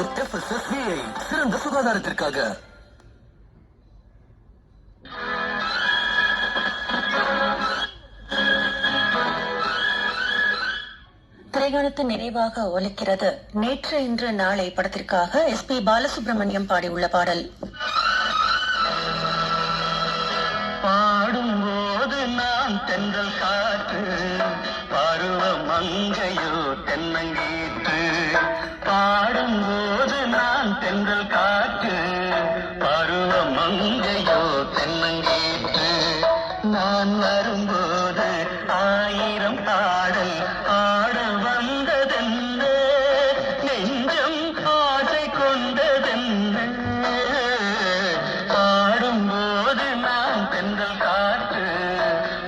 FSSAI சிறந்த சுகாதாரத்திற்காக. திரைகாலத்து நிறைவாக ஒலிக்கிறது நேற்று இன்று நாளை படத்திற்காக SP பாலசுப்ரமணியம் பாடியுள்ள பாடல். பாடும்போது நான் தென்றல் காற்று, பருவ மங்கையோ தென்னங்கீற்று. பாடும்போது நான் தென்றல் காற்று, பருவ மங்கையோ தென்னங்கீற்று. நான் வரும்போது ஆயிரம் பாடல் ஆட வந்ததென்ன, நெஞ்சம் ஆசை கொண்டதென்ன. பாடும்போது நான் தென்றல் காற்று,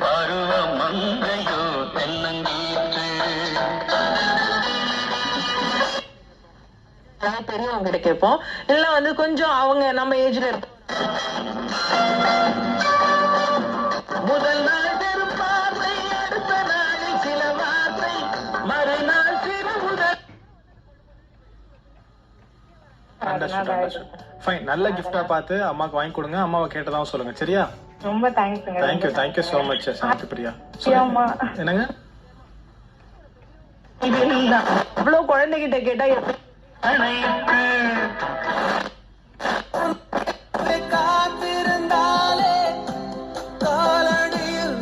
பருவ மங்கையோ தென்னங்கீற்று. பெரியவங்க கிட்ட கேட்போம், இல்ல கொஞ்சம் அவங்க நம்ம ஏஜ்ல முதல் நாள் பெரும் வார்த்தை, அடுத்த நாளில் சில வார்த்தை, மறுநாள் சில முதல். நல்ல கிஃப்டா பார்த்து அம்மாக்கு வாங்கி கொடுங்க. அம்மாவை கேட்டதான் சொல்லுங்க, சரியா? ரொம்ப தேங்க்ஸ். தேங்க்யூ சோ மச் சாந்தி பிரியா. என்னங்க இவ்வளவு குழந்தைகிட்ட கேட்டா எப்படி காத்திருந்தாலே காலடியில்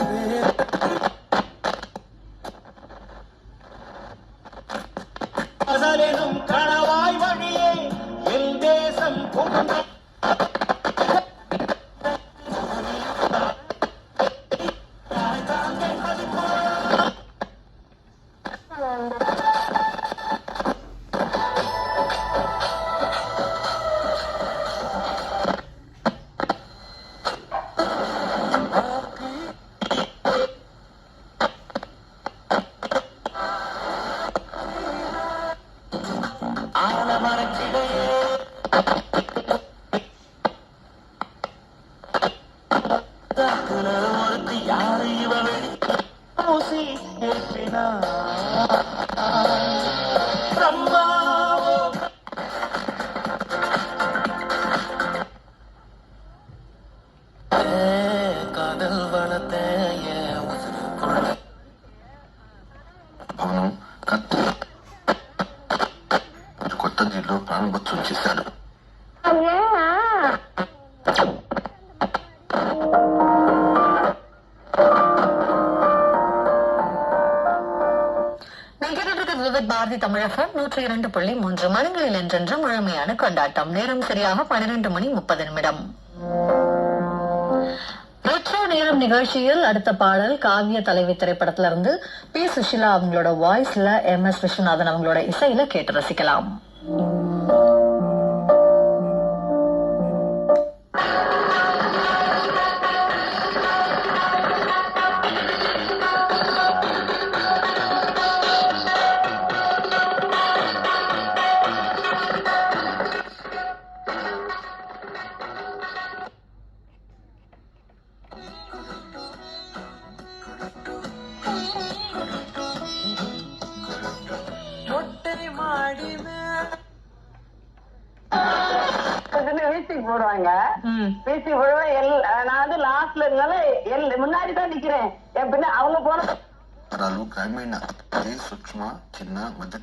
அசலெனும் கணவாய் வழியே என் தேசம் புகுந்த காதல் வளர்த்த అవును కత్తి కొత్త జిల్లు ప్రాణభత్సం చేశాడు. பாரதி தமிழகம் 102.3 மனங்களில் என்றென்று முழுமையான கொண்டாட்டம். நேரம் சரியாக 12:30. ரெட்ரோ நேரம் நிகழ்ச்சியில் அடுத்த பாடல் காவிய தலைவி திரைப்படத்திலிருந்து பி. சுஷிலா அவங்களோட வாய்ஸ்ல MS விஸ்வநாதன் அவங்களோட இசையில கேட்டு ரசிக்கலாம். வீட்டுக்கு போடுவாங்க, வீட்டுக்கு போடுவேன். நான் லாஸ்ட்ல இருந்தாலும் முன்னாடி தான் நிக்கிறேன். பின்ன அவங்க போன గ్రామీణ సూక్ష్మ చిన్న మధ్య